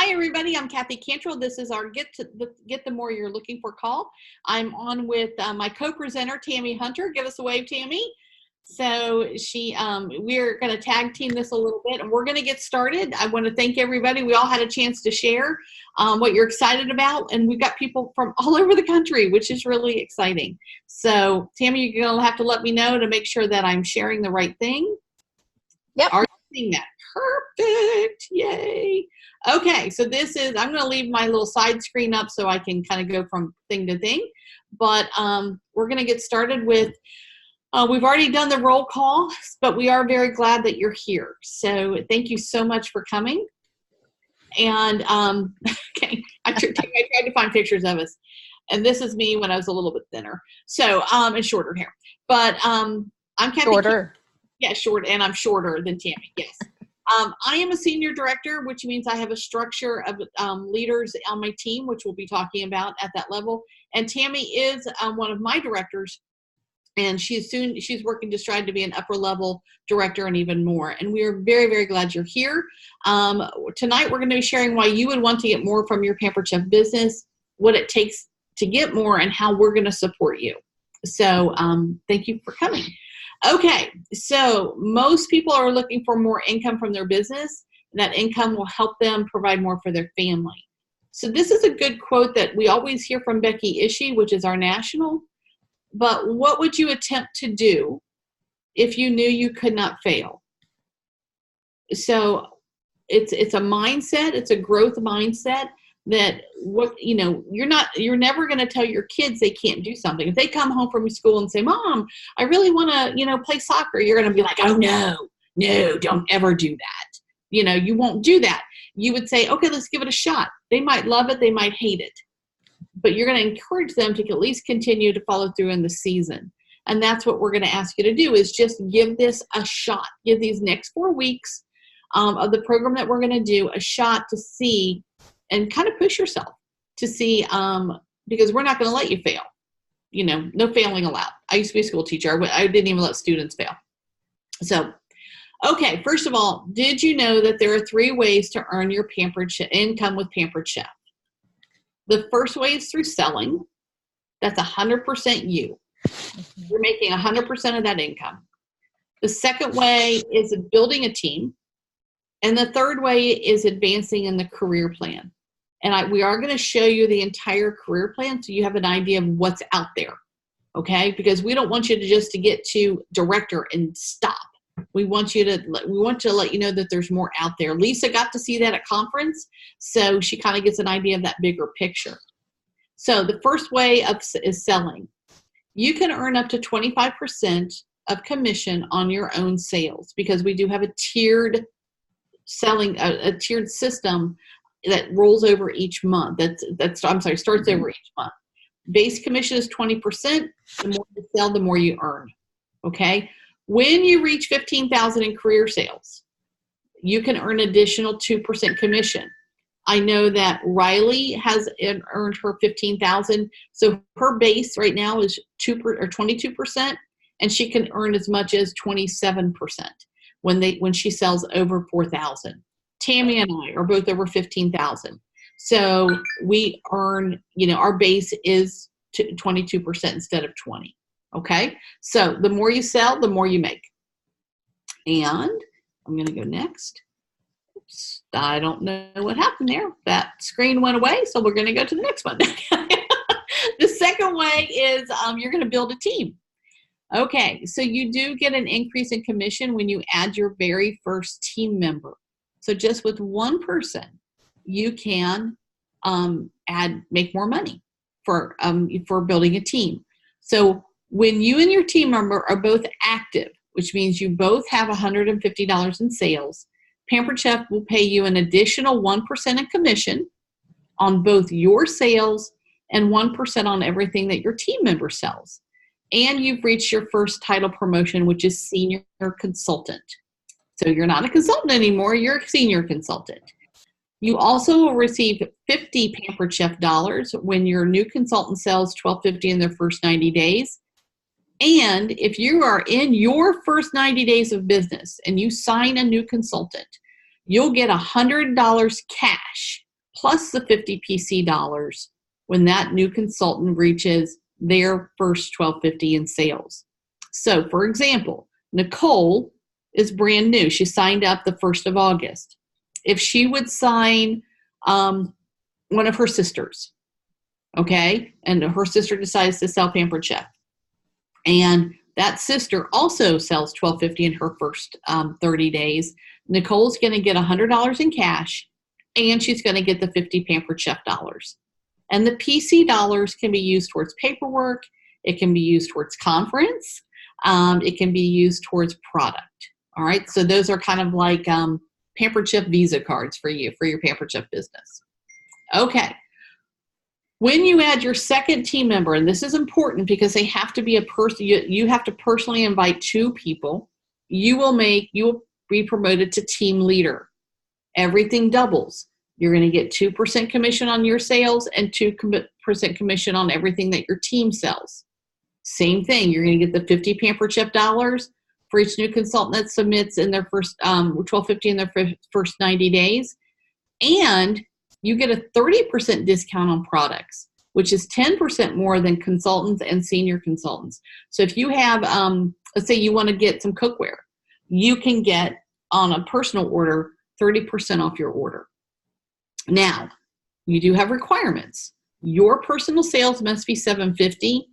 Hi, everybody. I'm Kathy Cantrell. This is our Get the More You're Looking For call. I'm on with my co-presenter, Tammy Hunter. Give us a wave, Tammy. So we're going to tag team this a little bit, and we're going to get started. I want to thank everybody. We all had a chance to share what you're excited about, and we've got people from all over the country, which is really exciting. So, Tammy, you're going to have to let me know to make sure that I'm sharing the right thing. Yep. Are you seeing that? Perfect. Yay. Okay, so I'm going to leave my little side screen up so I can kind of go from thing to thing. But we're going to get started with, we've already done the roll call, but we are very glad that you're here. So thank you so much for coming. And okay, I tried to find pictures of us. And this is me when I was a little bit thinner. So, and shorter hair. But I'm Kathy. Shorter. Yeah, short, and I'm shorter than Tammy, yes. I am a senior director, which means I have a structure of leaders on my team, which we'll be talking about at that level. And Tammy is one of my directors, and she's working to strive to be an upper level director and even more. And we are very, very glad you're here. Tonight, we're going to be sharing why you would want to get more from your Pampered Chef business, what it takes to get more, and how we're going to support you. So thank you for coming. Okay, so most people are looking for more income from their business. That income will help them provide more for their family. So this is a good quote that we always hear from Becky Ishii, which is our national. But what would you attempt to do if you knew you could not fail? So it's a mindset, it's a growth mindset. That you're never going to tell your kids they can't do something. If they come home from school and say, "Mom, I really want to, play soccer," you're going to be like, "Oh no, don't ever do that." You won't do that. You would say, "Okay, let's give it a shot." They might love it, they might hate it, but you're going to encourage them to at least continue to follow through in the season. And that's what we're going to ask you to do, is just give this a shot. Give these next 4 weeks of the program that we're going to do a shot to see. And kind of push yourself to see, because we're not going to let you fail. No failing allowed. I used to be a school teacher. I didn't even let students fail. So, okay, first of all, did you know that there are 3 ways to earn your income with Pampered Chef? The first way is through selling. That's 100% you. You're making 100% of that income. The second way is building a team. And the third way is advancing in the career plan. And we are going to show you the entire career plan so you have an idea of what's out there, okay? Because we don't want you to get to director and stop. We want to let you know that there's more out there. Lisa got to see that at conference, so she kind of gets an idea of that bigger picture. So the first way is selling. You can earn up to 25% of commission on your own sales, because we do have a tiered a tiered system that rolls over each month. Starts over each month. Base commission is 20%. The more you sell, the more you earn. Okay. When you reach 15,000 in career sales, you can earn additional 2% commission. I know that Riley has earned her 15,000. So her base right now is 22%, and she can earn as much as 27% when she sells over 4,000. Tammy and I are both over 15,000. So we earn, our base is 22% instead of 20. Okay. So the more you sell, the more you make. And I'm going to go next. Oops, I don't know what happened there. That screen went away. So we're going to go to the next one. The second way is you're going to build a team. Okay. So you do get an increase in commission when you add your very first team member. So just with one person, you can make more money for building a team. So when you and your team member are both active, which means you both have $150 in sales, Pampered Chef will pay you an additional 1% in commission on both your sales and 1% on everything that your team member sells. And you've reached your first title promotion, which is senior consultant. So you're not a consultant anymore, you're a senior consultant. You also will receive 50 Pampered Chef dollars when your new consultant sells $12.50 in their first 90 days. And if you are in your first 90 days of business and you sign a new consultant, you'll get $100 cash plus the 50 PC dollars when that new consultant reaches their first $12.50 in sales. So for example, Nicole is brand new. She signed up the 1st of August. If she would sign one of her sisters, okay, and her sister decides to sell Pampered Chef, and that sister also sells $12.50 in her first 30 days, Nicole's going to get $100 in cash, and she's going to get the 50 Pampered Chef dollars. And the PC dollars can be used towards paperwork. It can be used towards conference. It can be used towards product. All right, so those are kind of like Pampered Chef Visa cards for you, for your Pampered Chef business. Okay. When you add your second team member, and this is important because they have to be a person, you have to personally invite 2 people, you will be promoted to team leader. Everything doubles. You're going to get 2% commission on your sales and 2% commission on everything that your team sells. Same thing. You're going to get the 50 Pampered Chef dollars for each new consultant that submits in their first $12.50 in their first 90 days. And you get a 30% discount on products, which is 10% more than consultants and senior consultants. So if you have, let's say you want to get some cookware, you can get on a personal order 30% off your order. Now, you do have requirements. Your personal sales must be $750,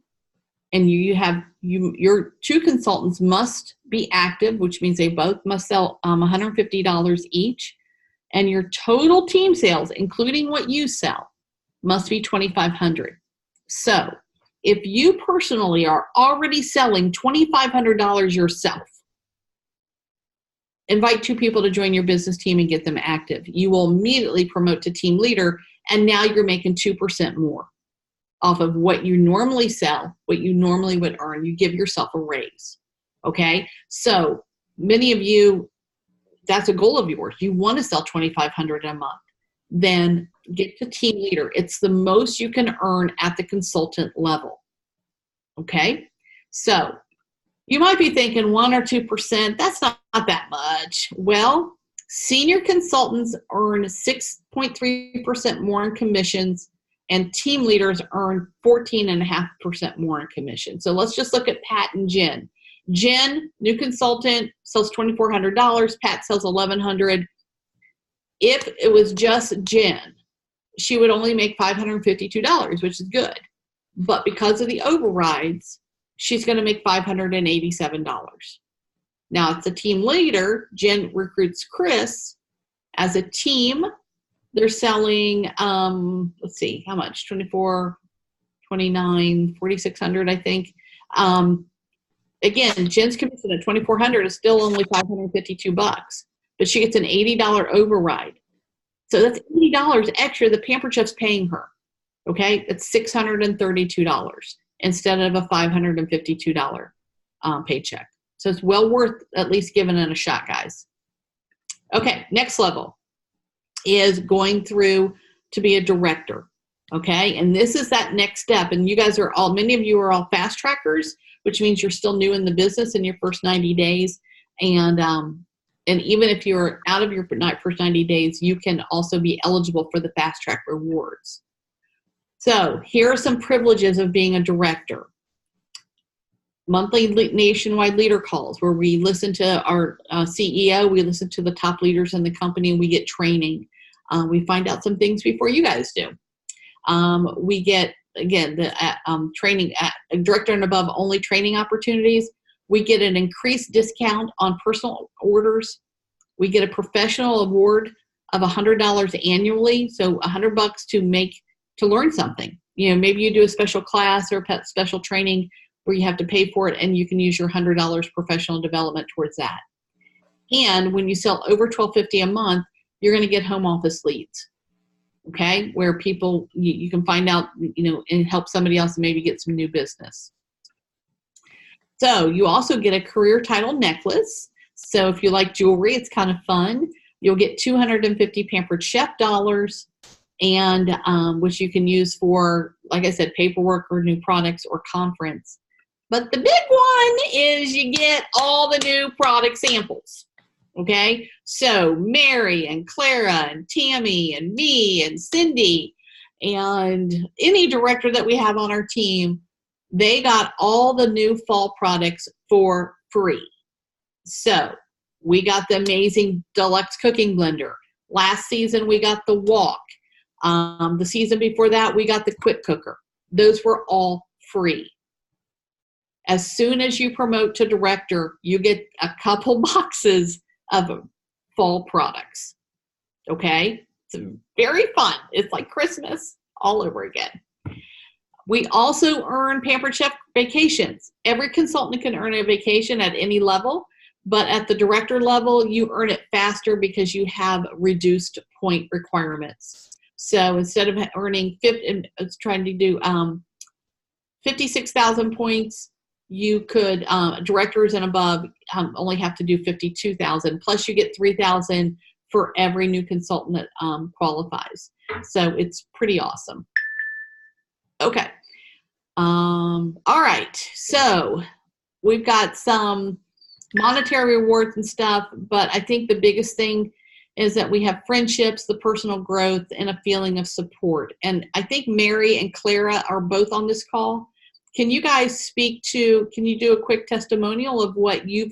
and your 2 consultants must be active, which means they both must sell $150 each. And your total team sales, including what you sell, must be $2,500. So if you personally are already selling $2,500 yourself, invite 2 people to join your business team and get them active. You will immediately promote to team leader, and now you're making 2% more off of what you normally sell, what you normally would earn. You give yourself a raise, okay? So many of you, that's a goal of yours. You want to sell $2,500 a month. Then get to team leader. It's the most you can earn at the consultant level. Okay? So you might be thinking 1 or 2%, that's not that much. Well, senior consultants earn 6.3% more in commissions, and team leaders earn 14.5% more in commission. So let's just look at Pat and Jen. Jen, new consultant, sells $2,400. Pat sells $1,100. If it was just Jen, she would only make $552, which is good. But because of the overrides, she's going to make $587. Now, it's a team leader. Jen recruits Chris. As a team, they're selling, let's see, how much? 24, 29, 4,600, I think. Again, Jen's commission at $2,400 is still only $552, but she gets an $80 override. So that's $80 extra the Pampered Chef's paying her. Okay, it's $632 instead of a $552 paycheck. So it's well worth at least giving it a shot, guys. Okay, next level is going through to be a director. Okay, and this is that next step. And you guys are all, many of you are all fast trackers, which means you're still new in the business in your first 90 days. And even if you're out of your first 90 days, you can also be eligible for the fast track rewards. So here are some privileges of being a director. Monthly nationwide leader calls where we listen to our CEO, we listen to the top leaders in the company, and we get training. We find out some things before you guys do. We get, again, the training, director and above only training opportunities. We get an increased discount on personal orders. We get a professional award of $100 annually, so $100 to learn something. You know, maybe you do a special class or a special training where you have to pay for it, and you can use your $100 professional development towards that. And when you sell over $12.50 a month, you're going to get home office leads, okay, where people, you can find out, you know, and help somebody else and maybe get some new business. So you also get a career title necklace. So if you like jewelry, it's kind of fun. You'll get 250 Pampered Chef dollars, and which you can use for, like I said, paperwork or new products or conference. But the big one is you get all the new product samples. Okay, so Mary and Clara and Tammy and me and Cindy and any director that we have on our team, they got all the new fall products for free. So we got the amazing deluxe cooking blender. Last season we got the wok. The season before that we got the quick cooker. Those were all free. As soon as you promote to director, you get a couple boxes of fall products. Okay? It's very fun. It's like Christmas all over again. We also earn Pampered Chef vacations. Every consultant can earn a vacation at any level, but at the director level, you earn it faster because you have reduced point requirements. So instead of earning 56,000 points, you could, directors and above only have to do 52,000, plus you get 3,000 for every new consultant that qualifies. So it's pretty awesome. Okay. All right. So we've got some monetary rewards and stuff, but I think the biggest thing is that we have friendships, the personal growth, and a feeling of support. And I think Mary and Clara are both on this call. Can you guys speak to, can you do a quick testimonial of what you've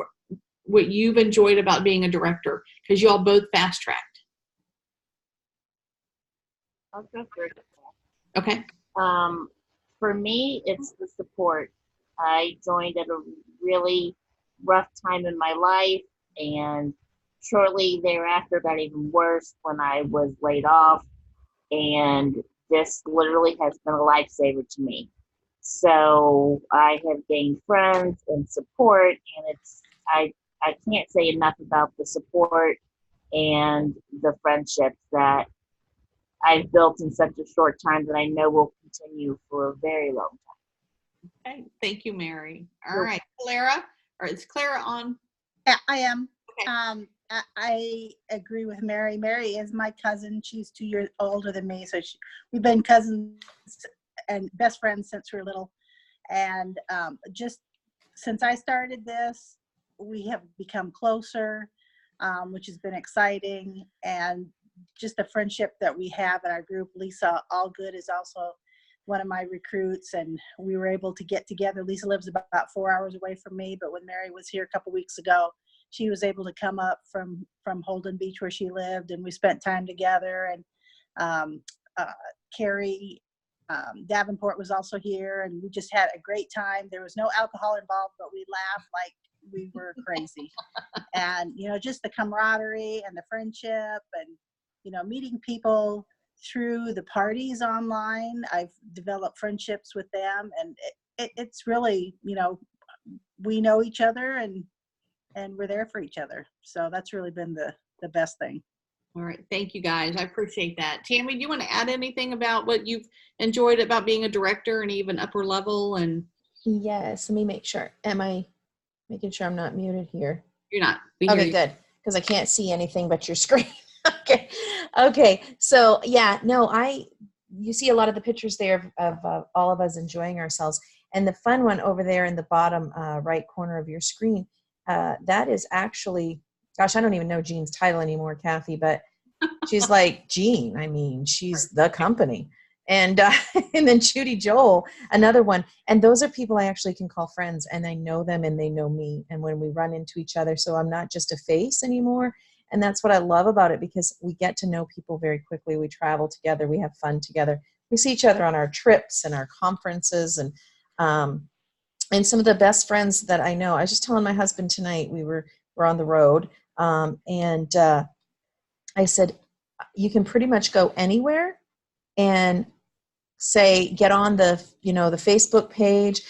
enjoyed about being a director? Because you all both fast tracked. I'll go first. Okay. For me, it's the support. I joined at a really rough time in my life, and shortly thereafter got even worse when I was laid off, and this literally has been a lifesaver to me. So I have gained friends and support, and I can't say enough about the support and the friendships that I've built in such a short time that I know will continue for a very long time. Okay, thank you, Mary. All right, Clara, or is Clara on? Yeah, I am. Okay. I agree with Mary. Mary is my cousin. She's 2 years older than me, so we've been cousins and best friends since we were little. And just since I started this, we have become closer, which has been exciting. And just the friendship that we have in our group. Lisa Allgood is also one of my recruits, and we were able to get together. Lisa lives about 4 hours away from me, but when Mary was here a couple weeks ago, she was able to come up from Holden Beach where she lived, and we spent time together. And Carrie Davenport was also here, and we just had a great time. There was no alcohol involved, but we laughed like we were crazy. And, you know, just the camaraderie and the friendship and, you know, meeting people through the parties online. I've developed friendships with them, and it's really, you know, we know each other and we're there for each other. So that's really been the best thing. All right. Thank you, guys. I appreciate that. Tammy, do you want to add anything about what you've enjoyed about being a director and even upper level? And yes, let me make sure. Am I making sure I'm not muted here? You're not. Okay, good. Because I can't see anything but your screen. Okay. So yeah, no, you see a lot of the pictures there of all of us enjoying ourselves. And the fun one over there in the bottom right corner of your screen, that is actually, gosh, I don't even know Jean's title anymore, Kathy, but she's like Jean. I mean, she's the company. And and then Judy Joel, another one. And those are people I actually can call friends, and I know them and they know me. And when we run into each other, so I'm not just a face anymore. And that's what I love about it, because we get to know people very quickly. We travel together. We have fun together. We see each other on our trips and our conferences, and some of the best friends that I know. I was just telling my husband tonight, we're on the road, and I said, you can pretty much go anywhere and say, get on the Facebook page.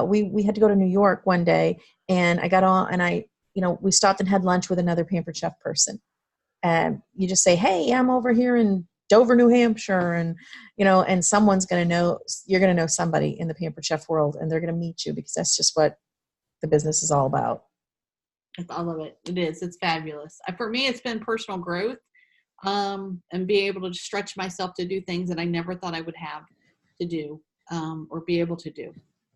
We had to go to New York one day, and I got on, and we stopped and had lunch with another Pampered Chef person. And you just say, hey, I'm over here in Dover, New Hampshire. And, and someone's going to know, you're going to know somebody in the Pampered Chef world, and they're going to meet you, because that's just what the business is all about. I love it. It is. It's fabulous. For me, it's been personal growth, and being able to stretch myself to do things that I never thought I would have to do, or be able to do.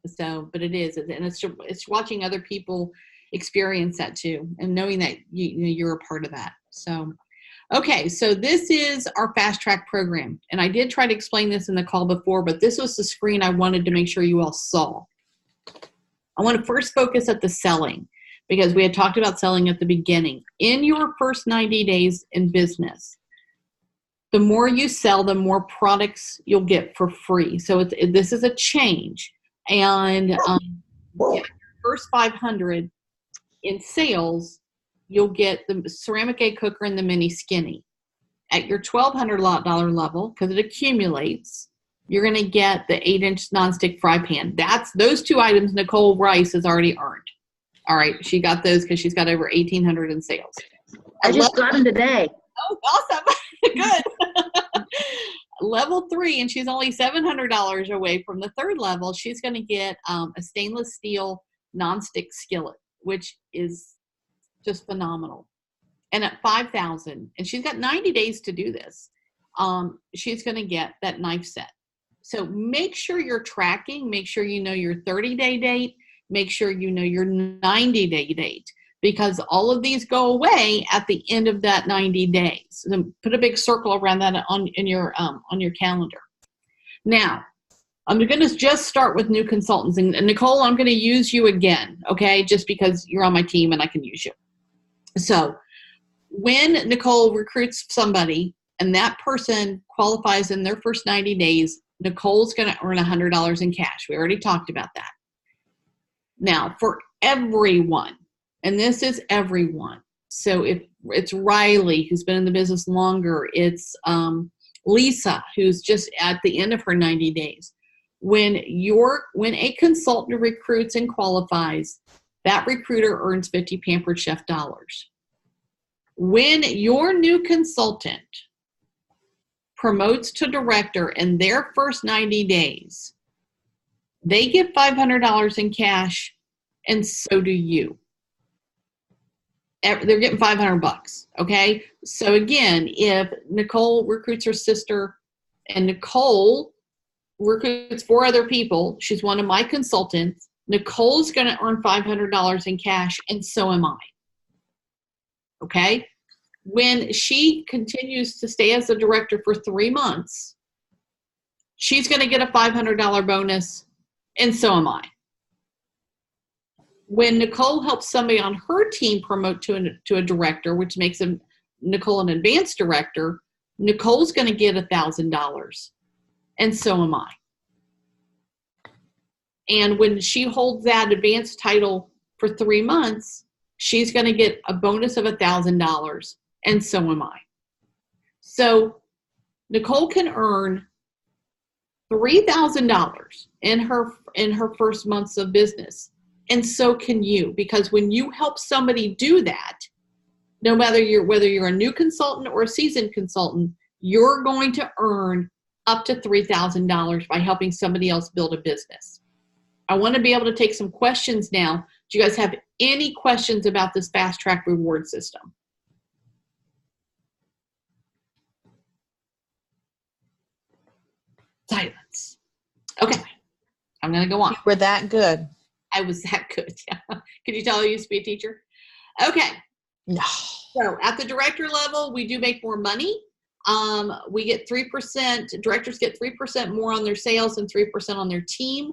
So, but it is, and it's watching other people experience that too, and knowing that you're a part of that. So, okay, so this is our fast track program, and I did try to explain this in the call before, but this was the screen I wanted to make sure you all saw. I want to first focus at the selling, because we had talked about selling at the beginning. In your first 90 days in business, the more you sell, the more products you'll get for free. So this is a change. And your first 500 in sales, you'll get the ceramic egg cooker and the mini skinny. At your $1,200 level, because it accumulates, you're going to get the 8-inch nonstick fry pan. Those two items Nicole Rice has already earned. All right, she got those because she's got over 1,800 in sales. I just got them today. Oh, awesome. Good. Level 3, and she's only $700 away from the third level. She's going to get a stainless steel nonstick skillet, which is just phenomenal. And at $5,000, and she's got 90 days to do this, she's going to get that knife set. So make sure you're tracking. Make sure you know your 30-day date. Make sure you know your 90-day date, because all of these go away at the end of that 90 days. So put a big circle around that on your calendar. Now, I'm going to just start with new consultants. And Nicole, I'm going to use you again, okay, just because you're on my team and I can use you. So when Nicole recruits somebody and that person qualifies in their first 90 days, Nicole's going to earn $100 in cash. We already talked about that. Now, for everyone, and this is everyone. So if it's Riley, who's been in the business longer, it's Lisa, who's just at the end of her 90 days. When a consultant recruits and qualifies, that recruiter earns 50 Pampered Chef dollars. When your new consultant promotes to director in their first 90 days, they get $500 in cash, and so do you. They're getting $500, okay? So again, if Nicole recruits her sister and Nicole recruits 4 other people, she's one of my consultants, Nicole's going to earn $500 in cash, and so am I. Okay? When she continues to stay as a director for 3 months, she's going to get a $500 bonus, and so am I. When Nicole helps somebody on her team promote to a director, which makes Nicole an advanced director, Nicole's going to get $1,000, and so am I. And when she holds that advanced title for 3 months, she's going to get a bonus of $1,000, and so am I. So Nicole can earn $3,000 in her first months of business. And so can you, because when you help somebody do that, no matter whether you're a new consultant or a seasoned consultant, you're going to earn up to $3,000 by helping somebody else build a business. I want to be able to take some questions now. Do you guys have any questions about this fast track reward system? Silence. Okay, I'm going to go on. We're that good. I was that good. Yeah. Could you tell I used to be a teacher? Okay. No. So at the director level, we do make more money. We get 3%. Directors get 3% more on their sales and 3% on their team,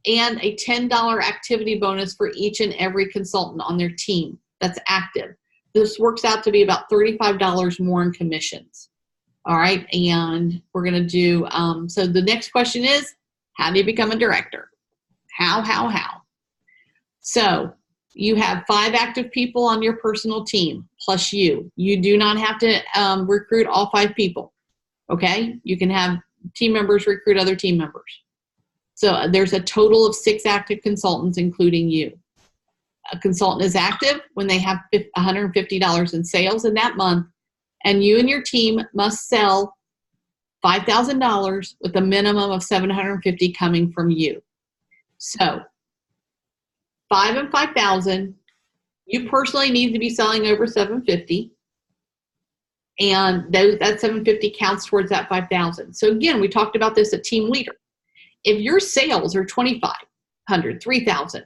and a $10 activity bonus for each and every consultant on their team that's active. This works out to be about $35 more in commissions. All right. And we're going to do, so the next question is, how do you become a director? How? So you have 5 active people on your personal team, plus you. You do not have to recruit all 5 people, okay? You can have team members recruit other team members. So there's a total of 6 active consultants, including you. A consultant is active when they have $150 in sales in that month, and you and your team must sell $5,000 with a minimum of $750 coming from you. So 5 and 5,000, you personally need to be selling over 750, and that 750 counts towards that 5,000. So again, we talked about this at team leader. If your sales are 2,500, 3,000,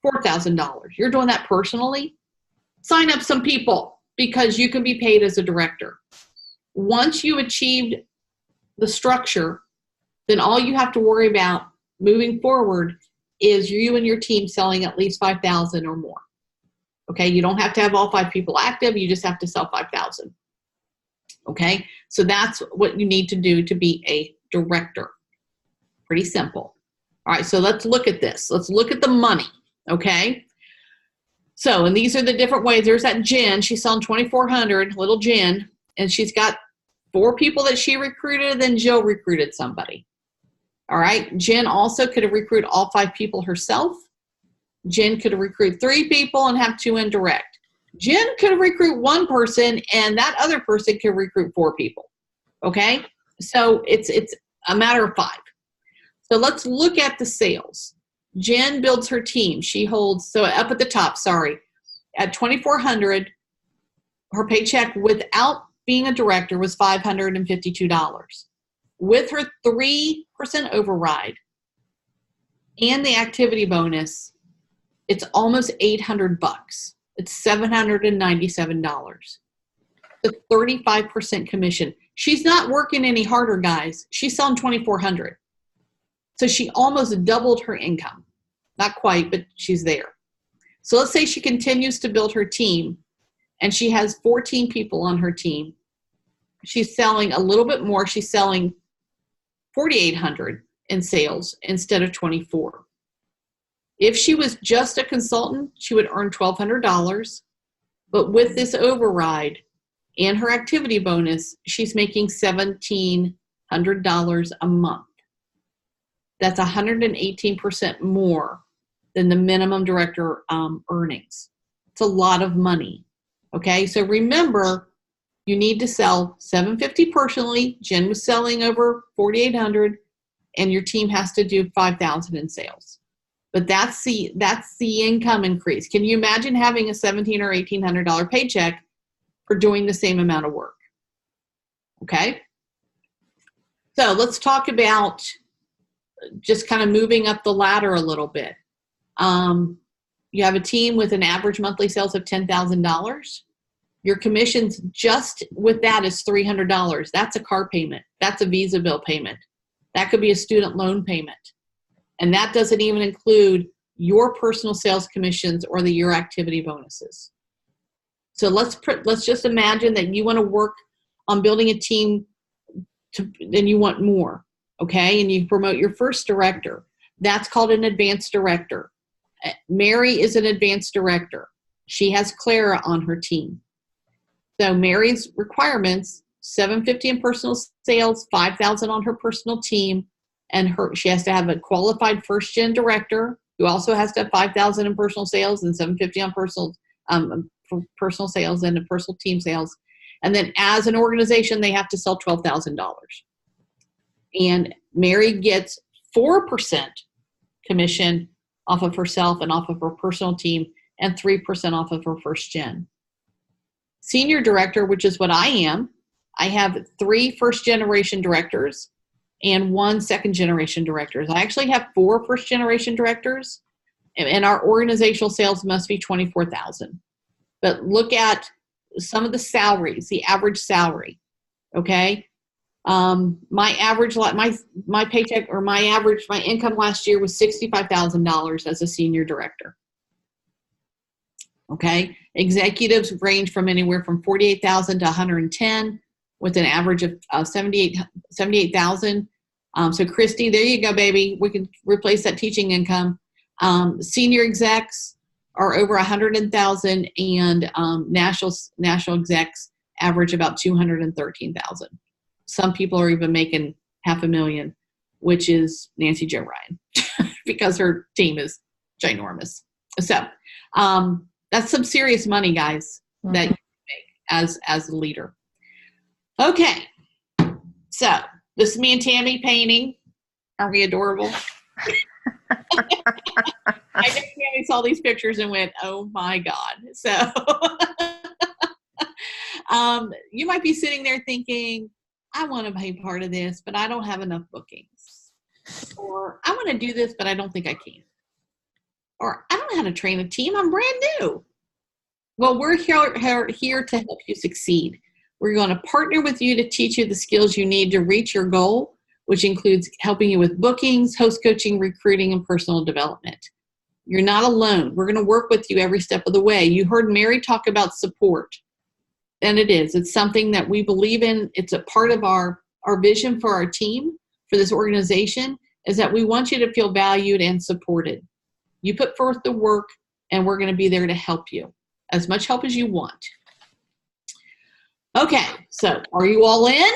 $4,000. You're doing that personally. Sign up some people because you can be paid as a director. Once you achieved the structure, then all you have to worry about moving forward is you and your team selling at least 5,000 or more. Okay, you don't have to have all 5 people active. You just have to sell 5,000. Okay, so that's what you need to do to be a director. Pretty simple. All right, so let's look at this. Let's look at the money, okay? So, and these are the different ways. There's that Jen. She's selling 2,400, little Jen, and she's got 4 people that she recruited, then Jill recruited somebody. All right, Jen also could have recruited all 5 people herself. Jen could have recruited 3 people and have 2 indirect. Jen could have recruited 1 person, and that other person could recruit 4 people. Okay, so it's a matter of 5. So let's look at the sales. Jen builds her team. She holds, so up at the top, sorry, at 2,400, her paycheck without being a director was $552. With her 3% override and the activity bonus, it's almost $800. It's $797. The 35% commission. She's not working any harder, guys. She's selling 2,400. So she almost doubled her income. Not quite, but she's there. So let's say she continues to build her team and she has 14 people on her team. She's selling a little bit more. She's selling 4,800 in sales instead of 24. If she was just a consultant, she would earn $1,200. But with this override and her activity bonus, she's making $1,700 a month. That's 118% more than the minimum director earnings. It's a lot of money. Okay, so remember, you need to sell $750 personally. Jen was selling over $4,800, and your team has to do $5,000 in sales. But that's the income increase. Can you imagine having a $1,700 or $1,800 paycheck for doing the same amount of work? Okay, so let's talk about just kind of moving up the ladder a little bit. You have a team with an average monthly sales of $10,000. Your commissions just with that is $300. That's a car payment. That's a Visa bill payment. That could be a student loan payment. And that doesn't even include your personal sales commissions or your activity bonuses. So let's just imagine that you want to work on building a team, then you want more. Okay, and you promote your first director. That's called an advanced director. Mary is an advanced director. She has Clara on her team. So Mary's requirements, $750 in personal sales, $5,000 on her personal team, and she has to have a qualified first-gen director who also has to have $5,000 in personal sales and $750 on personal sales and personal team sales. And then as an organization, they have to sell $12,000. And Mary gets 4% commission off of herself and off of her personal team and 3% off of her first gen. Senior director, which is what I am, I have 3 first generation directors and 1 second generation directors. I actually have 4 first generation directors, and our organizational sales must be 24,000. But look at some of the salaries, the average salary, okay? My average, my paycheck or my income last year was $65,000 as a senior director. Okay, executives range from anywhere from 48,000 to 110, with an average of 78,000. So Christy, there you go, baby. We can replace that teaching income. Senior execs are over 100,000, and national execs average about 213,000. Some people are even making $500,000, which is Nancy Jo Ryan, because her team is ginormous. So that's some serious money, guys, that you make as a leader. Okay, so this is me and Tammy painting. Aren't we adorable? I know Tammy saw these pictures and went, oh my God. So you might be sitting there thinking, I want to be part of this, but I don't have enough bookings. Or I want to do this, but I don't think I can. or I don't know how to train a team. I'm brand new. Well, we're here to help you succeed. We're going to partner with you to teach you the skills you need to reach your goal, which includes helping you with bookings, host coaching, recruiting, and personal development. You're not alone. We're going to work with you every step of the way. You heard Mary talk about support. And it is. It's something that we believe in. It's a part of our vision for our team, for this organization, is that we want you to feel valued and supported. You put forth the work, and we're going to be there to help you. As much help as you want. Okay, so are you all in?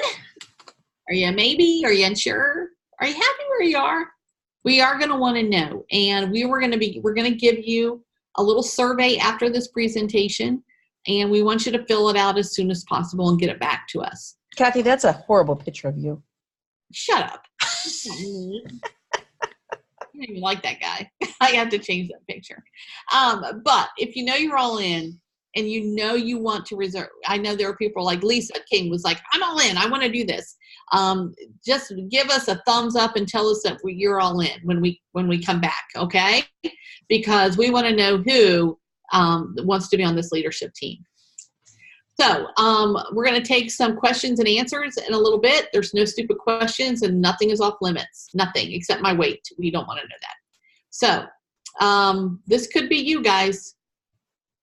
Are you maybe? Are you unsure? Are you happy where you are? We are going to want to know, and we're going to give you a little survey after this presentation, and we want you to fill it out as soon as possible and get it back to us. Kathy, that's a horrible picture of you. Shut up. I don't even like that guy. I have to change that picture. But if you know you're all in and you know you want to reserve, I know there are people like Lisa King was like, I'm all in. I want to do this. Just give us a thumbs up and tell us that you're all in when we come back, okay? Because we want to know who wants to be on this leadership team. So we're going to take some questions and answers in a little bit. There's no stupid questions and nothing is off limits. Nothing except my weight. We don't want to know that. So this could be you guys.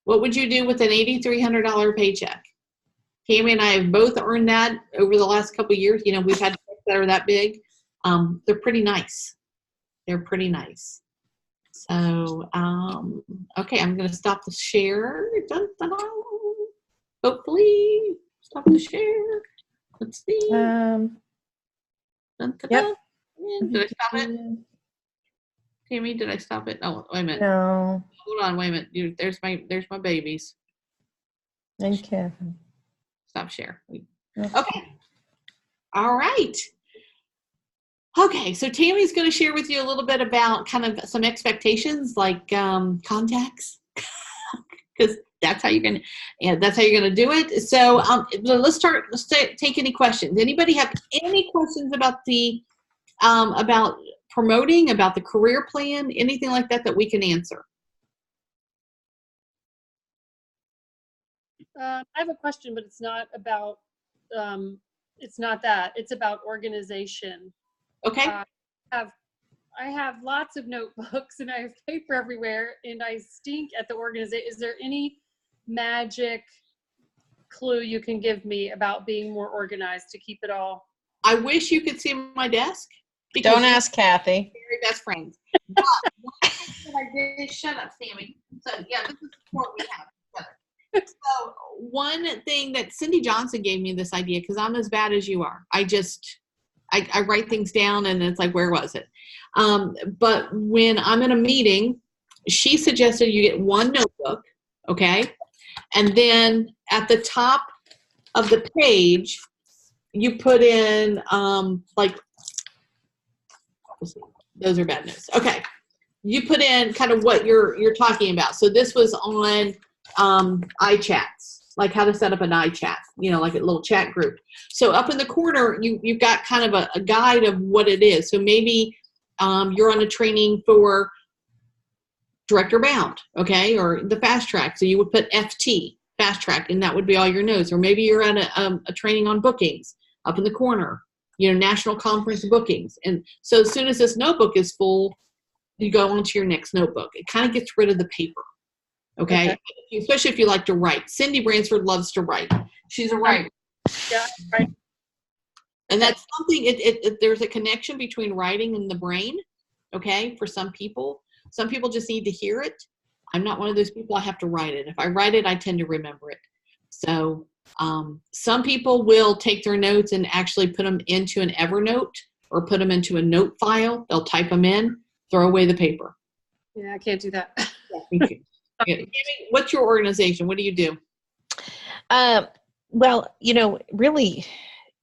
What would you do with an $8,300 paycheck? Tammy and I have both earned that over the last couple of years. You know, we've had checks that are that big. They're pretty nice. They're pretty nice. So, okay, I'm going to stop the share. Dun, dun, dun. Hopefully, stop the share. Let's see. Dun, dun, Yep. dun. Did I stop it? Tammy, did I stop it? Oh, wait a minute. No. Hold on, wait a minute. There's my babies. And Kathy. Stop share. Yep. Okay. All right. Okay, so Tammy's going to share with you a little bit about kind of some expectations, like contacts, because that's how you're going to do it. So let's take any questions. Anybody have any questions about the about promoting, about the career plan, anything like that we can answer? I have a question, but it's not about, it's not that. It's about organization. Okay. I have lots of notebooks and I have paper everywhere and I stink at the organization. Is there any magic clue you can give me about being more organized to keep it all? I wish you could see my desk. because Don't ask Kathy. we're very best friends. But one thing that I did, shut up, Sammy. So yeah, this is the support we have together. So one thing that Cindy Johnson gave me this idea, because I'm as bad as you are. I write things down and it's like, where was it? But when I'm in a meeting, she suggested you get one notebook, okay? And then at the top of the page, you put in like, those are bad news. Okay. You put in kind of what you're talking about. So this was on iChats, like how to set up an iChat, you know, like a little chat group. So up in the corner, you've got kind of a guide of what it is. So maybe you're on a training for Director Bound, okay, or the Fast Track. So you would put FT, Fast Track, and that would be all your notes. Or maybe you're at a training on bookings up in the corner, you know, National Conference bookings. And so as soon as this notebook is full, you go on to your next notebook. It kind of gets rid of the paper, okay? Especially if you like to write. Cindy Bransford loves to write. She's a writer. Yeah, right. And that's something, there's a connection between writing and the brain, okay, for some people. Some people just need to hear it. I'm not one of those people. I have to write it. If I write it, I tend to remember it. So some people will take their notes and actually put them into an Evernote or put them into a note file. They'll type them in, throw away the paper. Yeah, I can't do that. Yeah, me too. Tammy, what's your organization? What do you do? Well, you know, really,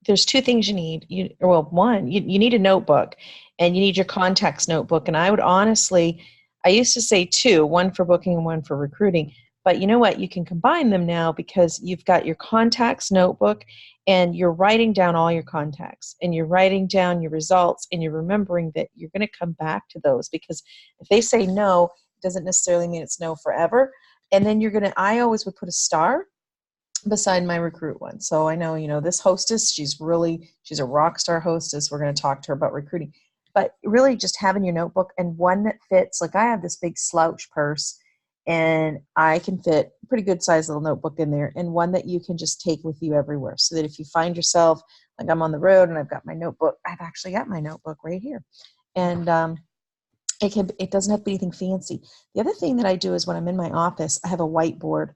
there's two things you need. One, you need a notebook, and you need your contacts notebook. And I would honestly, I used to say two, one for booking and one for recruiting. But you know what? You can combine them now because you've got your contacts notebook and you're writing down all your contacts and you're writing down your results and you're remembering that you're going to come back to those, because if they say no, doesn't necessarily mean it's no forever. And then I always would put a star beside my recruit one. So I know, this hostess, she's a rock star hostess. We're going to talk to her about recruiting, but really just having your notebook and one that fits. Like I have this big slouch purse and I can fit a pretty good sized little notebook in there, and one that you can just take with you everywhere, so that if you find yourself, like I'm on the road and I've got my notebook, I've actually got my notebook right here. And, it doesn't have to be anything fancy. The other thing that I do is when I'm in my office, I have a whiteboard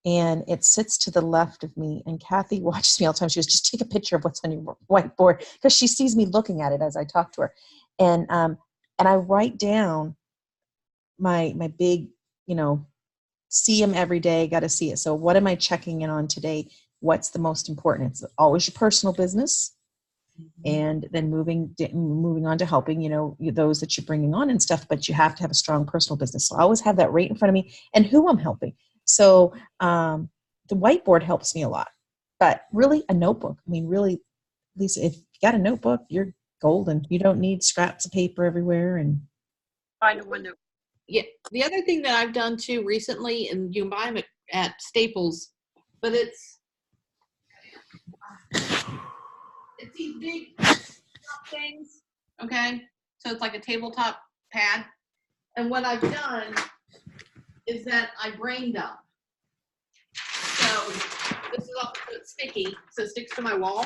and it sits to the left of me. And Kathy watches me all the time. She goes, just take a picture of what's on your whiteboard, because she sees me looking at it as I talk to her. And I write down my big, see them every day, got to see it. So what am I checking in on today? What's the most important? It's always your personal business. And then moving on to helping, those that you're bringing on and stuff, but you have to have a strong personal business. So I always have that right in front of me and who I'm helping. So the whiteboard helps me a lot, but really a notebook. I mean, really, Lisa, if you got a notebook, you're golden. You don't need scraps of paper everywhere. And Find a window. Yeah. The other thing that I've done too recently, and you can buy them at Staples, but it's these big things, okay? So it's like a tabletop pad. And what I've done is that I brain dump. So this is all sticky, so it sticks to my wall.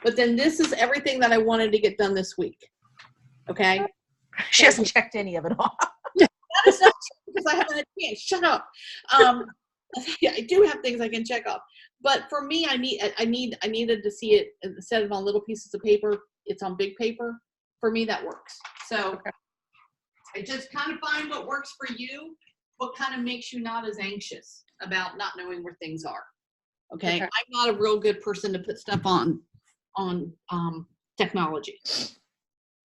But then this is everything that I wanted to get done this week, okay? She hasn't checked any of it off. That is not true, because I haven't had a chance. Shut up. Yeah, I do have things I can check off. But for me, I needed to see it instead of on little pieces of paper. It's on big paper. For me, that works. So I just kind of find what works for you, what kind of makes you not as anxious about not knowing where things are. Okay. I'm not a real good person to put stuff on technology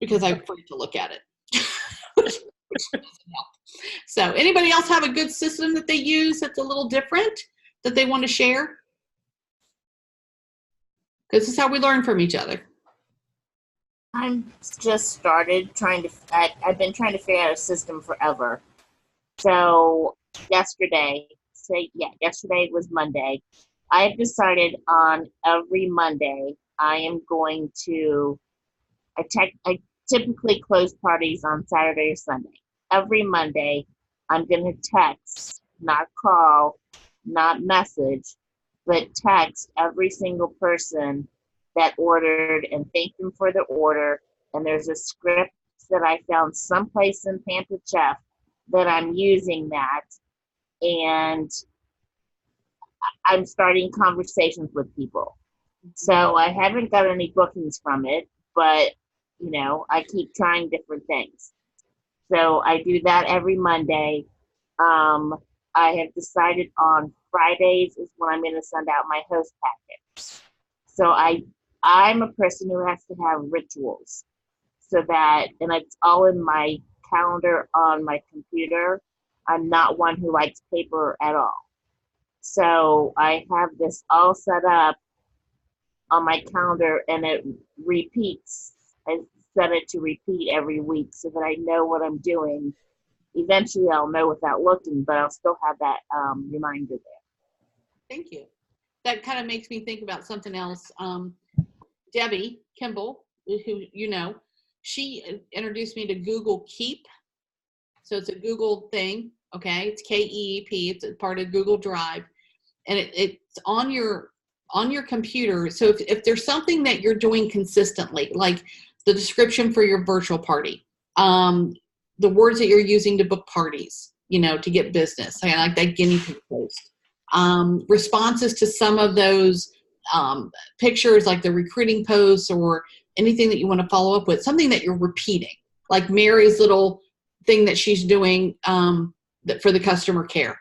because I'm afraid to look at it. Which doesn't help. So anybody else have a good system that they use that's a little different that they want to share? Because this is how we learn from each other. I'm just started I've been trying to figure out a system forever. So yesterday was Monday. I've decided on every Monday I am going to, I typically close parties on Saturday or Sunday. Every Monday I'm going to text, not call, not message, but text every single person that ordered and thank them for the order. And there's a script that I found someplace in Pampered Chef that I'm using that. And I'm starting conversations with people. So I haven't got any bookings from it, but I keep trying different things. So I do that every Monday. I have decided on Fridays is when I'm going to send out my host packet. So I'm a person who has to have rituals, so that, and it's all in my calendar on my computer. I'm not one who likes paper at all. So I have this all set up on my calendar, and it repeats. I set it to repeat every week so that I know what I'm doing. Eventually I'll know without looking, but I'll still have that reminder there. Thank you. That kind of makes me think about something else. Debbie Kimball, who she introduced me to Google Keep. So it's a Google thing, okay? It's KEEP. It's a part of Google Drive, and it's on your computer. So if there's something that you're doing consistently, like the description for your virtual party, the words that you're using to book parties, to get business, like that guinea pig post, responses to some of those pictures, like the recruiting posts or anything that you want to follow up with, something that you're repeating, like Mary's little thing that she's doing for the customer care.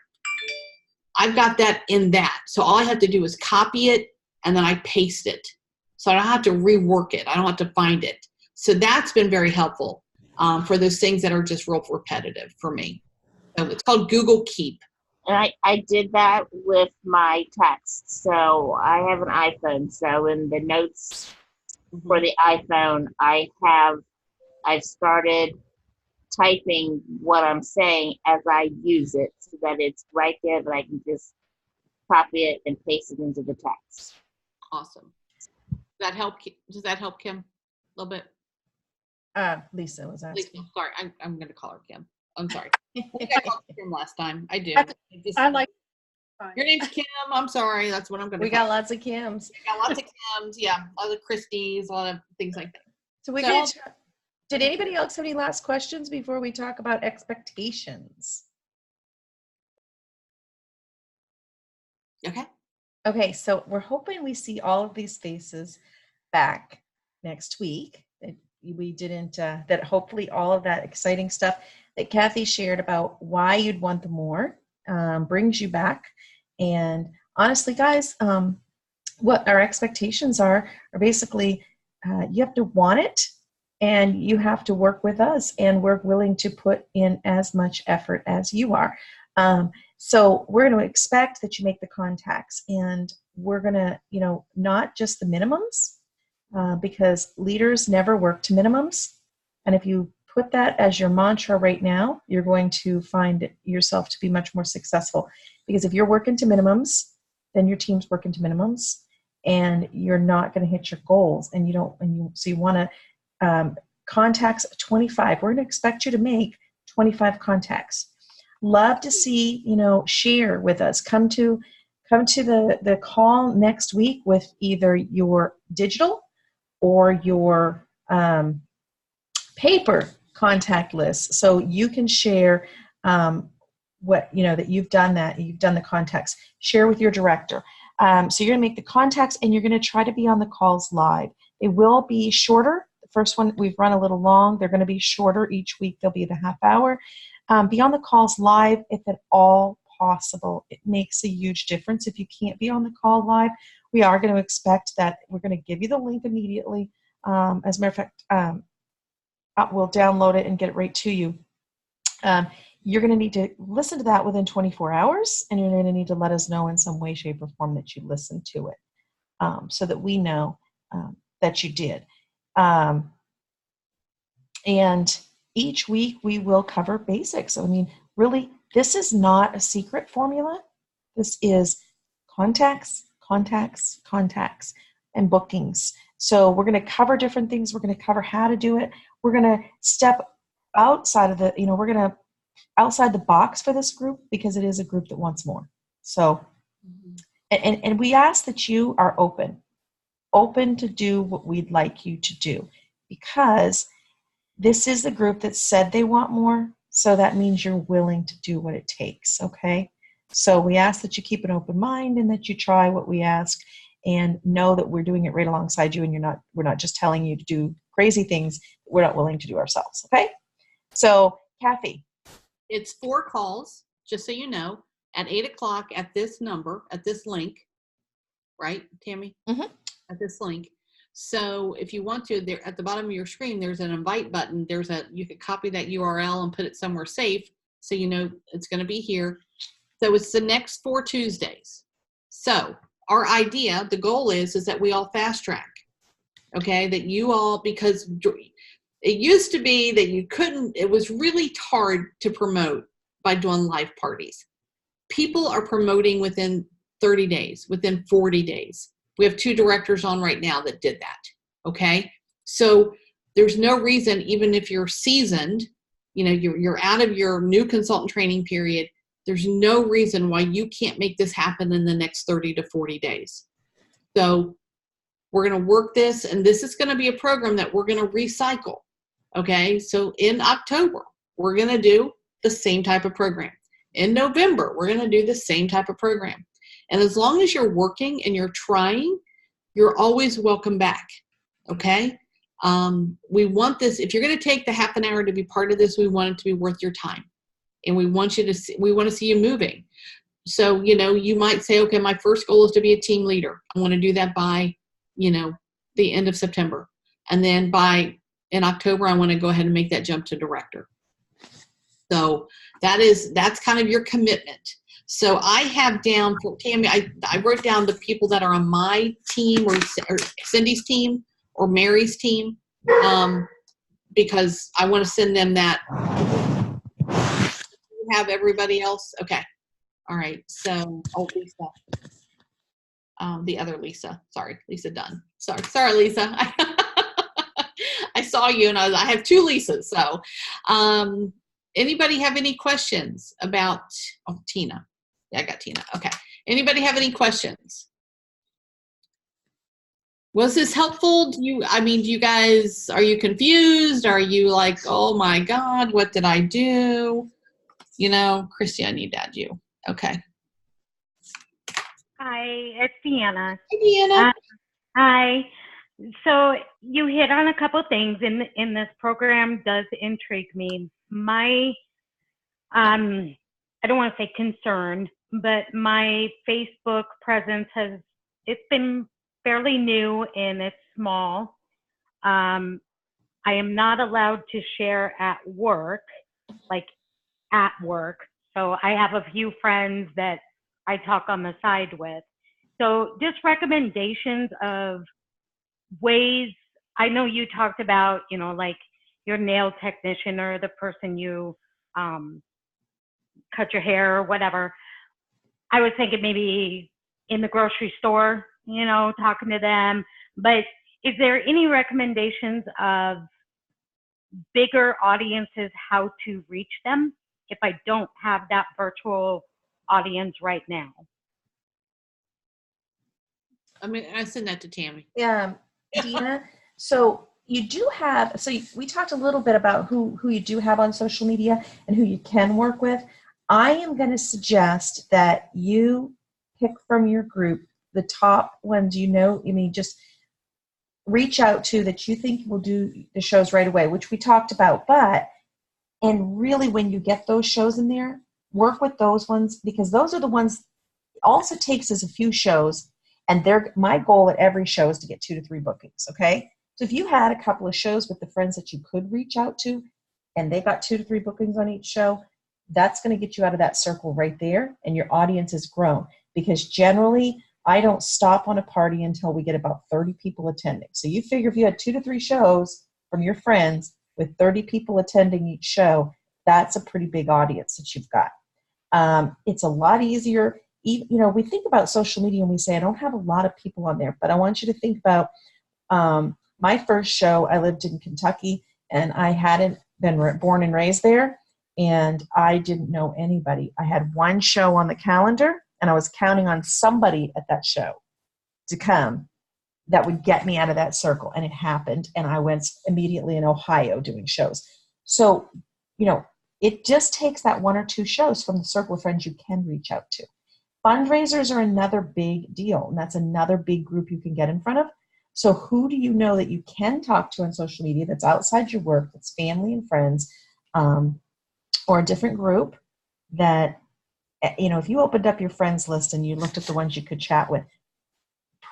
I've got that in that. So all I have to do is copy it and then I paste it. So I don't have to rework it. I don't have to find it. So that's been very helpful for those things that are just real repetitive for me. So it's called Google Keep. And I did that with my text. So I have an iPhone. So in the notes for the iPhone, I've started typing what I'm saying as I use it so that it's right there that I can just copy it and paste it into the text. Awesome. Does that help, Kim? A little bit? Lisa was asking. Lisa, sorry, I'm going to call her Kim. I'm sorry. I think I called her Kim last time. I do. I like. Your name's Kim. I'm sorry. That's what I'm going to We got lots of Kims. We got lots of Kims. Yeah. A lot of Christies, a lot of things like that. So we're going to, did anybody else have any last questions before we talk about expectations? Okay. Okay, so we're hoping we see all of these faces back next week. That we didn't, that hopefully all of that exciting stuff that Kathy shared about why you'd want them more brings you back. And honestly, guys, what our expectations are basically you have to want it and you have to work with us, and we're willing to put in as much effort as you are. So we're going to expect that you make the contacts, and we're going to, not just the minimums, because leaders never work to minimums. And if you put that as your mantra right now, you're going to find yourself to be much more successful. Because if you're working to minimums, then your team's working to minimums, and you're not going to hit your goals. And so you want to contacts 25. We're going to expect you to make 25 contacts. Love to see, share with us. Come to the call next week with either your digital or your paper contact list, so you can share what that you've done the contacts. Share with your director. So you're going to make the contacts, and you're going to try to be on the calls live. They will be shorter. The first one we've run a little long. They're going to be shorter each week. They'll be the half hour. Be on the calls live if at all possible. It makes a huge difference. If you can't be on the call live, we are going to expect that we're going to give you the link immediately. As a matter of fact, we'll download it and get it right to you. You're going to need to listen to that within 24 hours, and you're going to need to let us know in some way, shape, or form that you listened to it, so that we know that you did. And each week we will cover basics. I mean, really, this is not a secret formula. This is contacts, and bookings. So we're going to cover different things. We're going to cover how to do it. We're going to step outside of outside the box for this group, because it is a group that wants more. So, and we ask that you are open to do what we'd like you to do, because this is the group that said they want more. So that means you're willing to do what it takes. Okay. So we ask that you keep an open mind and that you try what we ask, and know that we're doing it right alongside you, and we're not just telling you to do crazy things we're not willing to do ourselves. Okay. So Kathy. It's 4 calls, just so you know, at 8:00 at this number, at this link, right, Tammy? Mm-hmm. At this link. So if you want to, there at the bottom of your screen, there's an invite button. You could copy that URL and put it somewhere safe, so you know it's going to be here. So it's the next 4 Tuesdays. So our idea, the goal is that we all fast track. Okay, that you all, because it used to be that you couldn't, it was really hard to promote by doing live parties. People are promoting within 30 days, within 40 days. We have 2 directors on right now that did that. Okay. So there's no reason, even if you're seasoned, you're out of your new consultant training period, there's no reason why you can't make this happen in the next 30 to 40 days. So we're going to work this, and this is going to be a program that we're going to recycle. Okay, so in October, we're going to do the same type of program. In November, we're going to do the same type of program. And as long as you're working and you're trying, you're always welcome back. Okay, we want this. If you're going to take the half an hour to be part of this, we want it to be worth your time, and we want to see you moving. So you might say, okay, my first goal is to be a team leader. I want to do that by the end of September, and then in October, I want to go ahead and make that jump to director. So that's kind of your commitment. So I have down for Tammy, I wrote down the people that are on my team or Cindy's team or Mary's team. because I want to send them that. You have everybody else? Okay. All right. So, oh, Lisa. The other Lisa. Sorry, Lisa Dunn. Sorry, Lisa. I saw you, and I have two Lisas. So, anybody have any questions about? Oh, Tina. Yeah, I got Tina. Okay. Anybody have any questions? Was this helpful? Do you guys, are you confused? Are you like, oh my God, what did I do? Christy, I need to add you. Okay. Hi, it's Deanna. Hey, Deanna. Hi. So you hit on a couple things in this program. Does intrigue me. My I don't want to say concern, but my Facebook presence it's been fairly new and it's small. I am not allowed to share at work, like at work. So I have a few friends that I talk on the side with. So just recommendations of ways. I know you talked about, like your nail technician or the person you cut your hair or whatever. I was thinking maybe in the grocery store, talking to them. But is there any recommendations of bigger audiences, how to reach them if I don't have that virtual audience right now? I send that to Tammy. Yeah, Dina. So you do have, we talked a little bit about who you do have on social media and who you can work with. I am going to suggest that you pick from your group the top ones, just reach out to that you think will do the shows right away, which we talked about. And really when you get those shows in there, work with those ones, because those are the ones, all it takes is a few shows. And my goal at every show is to get 2 to 3 bookings, okay? So if you had a couple of shows with the friends that you could reach out to, and they got 2 to 3 bookings on each show, that's going to get you out of that circle right there, and your audience has grown. Because generally, I don't stop on a party until we get about 30 people attending. So you figure if you had 2 to 3 shows from your friends with 30 people attending each show, that's a pretty big audience that you've got. It's a lot easier. We think about social media and we say, I don't have a lot of people on there, but I want you to think about my first show. I lived in Kentucky and I hadn't been born and raised there, and I didn't know anybody. I had one show on the calendar and I was counting on somebody at that show to come that would get me out of that circle, and it happened, and I went immediately in Ohio doing shows. So, it just takes that 1 or 2 shows from the circle of friends you can reach out to. Fundraisers are another big deal, and that's another big group you can get in front of. So who do you know that you can talk to on social media that's outside your work, that's family and friends, or a different group that, if you opened up your friends list and you looked at the ones you could chat with,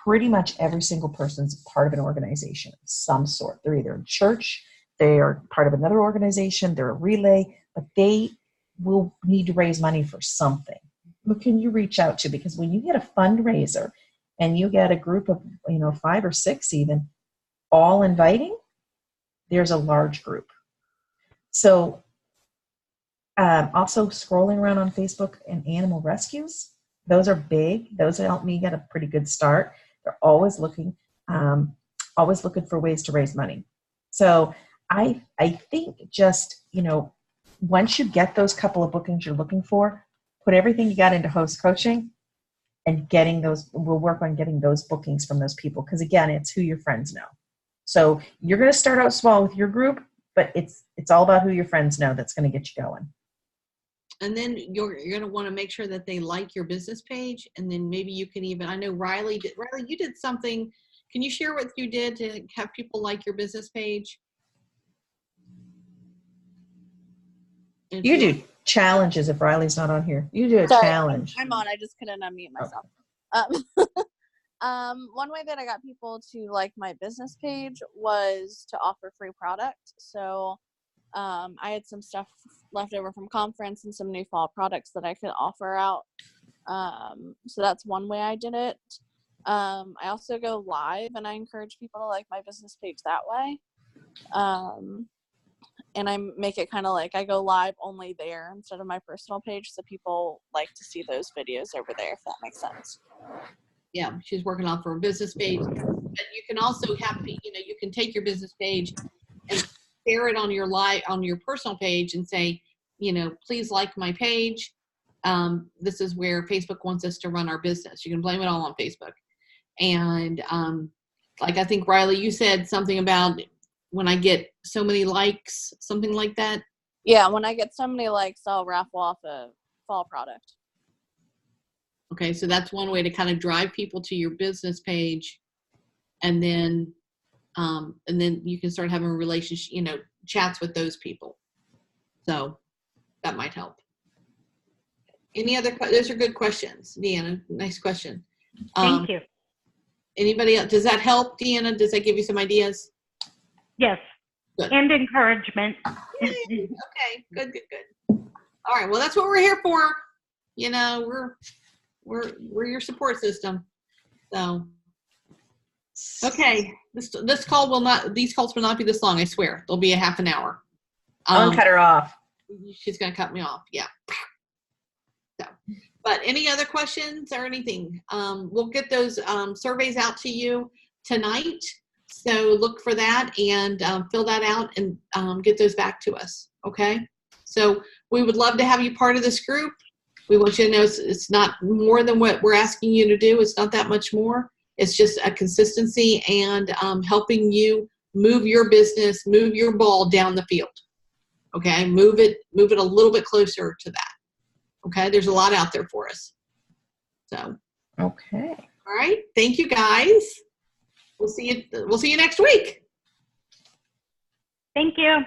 pretty much every single person's part of an organization of some sort. They're either in church, they are part of another organization, they're a relay, but they will need to raise money for something. Who can you reach out to? Because when you get a fundraiser and you get a group of 5 or 6 even all inviting, there's a large group. So also scrolling around on Facebook and animal rescues, those are big. Those help me get a pretty good start. They're always looking for ways to raise money. So I think just once you get those couple of bookings you're looking for, put everything you got into host coaching and we'll work on getting those bookings from those people. Because again, it's who your friends know. So you're going to start out small with your group, but it's all about who your friends know that's going to get you going. And then you're going to want to make sure that they like your business page. And then maybe you can even, I know Riley, you did something. Can you share what you did to have people like your business page? You do challenges if Riley's not on here. You do a challenge. I'm on. I just couldn't unmute myself. One way that I got people to like my business page was to offer free product. So I had some stuff left over from conference and some new fall products that I could offer out. So that's one way I did it. I also go live and I encourage people to like my business page that way. and I make it kind of like I go live only there instead of my personal page, so people like to see those videos over there, if that makes sense. Yeah, she's working on for a business page. But you can also have, you can take your business page and share it on your personal page and say, please like my page. This is where Facebook wants us to run our business. You can blame it all on Facebook. And like I think Riley, you said something about when I get so many likes, something like that. Yeah, when I get so many likes, I'll raffle off a fall product. Okay, so that's one way to kind of drive people to your business page, and then you can start having a relationship, chats with those people. So that might help. Any other? Those are good questions, Deanna. Nice question. Thank you. Anybody else? Does that help, Deanna? Does that give you some ideas? Yes. Good. And encouragement. Okay, good. All right, well, that's what we're here for. We're your support system. So, okay, this call will not. These calls will not be this long. I swear, they'll be a half an hour. I'll cut her off. She's gonna cut me off. Yeah. So, but any other questions or anything? We'll get those surveys out to you tonight. So look for that and fill that out and get those back to us. Okay. So we would love to have you part of this group. We want you to know it's not more than what we're asking you to do. It's not that much more. It's just a consistency and helping you move your business, move your ball down the field. Okay. Move it a little bit closer to that. Okay. There's a lot out there for us. So. Okay. All right. Thank you, guys. We'll see you next week. Thank you.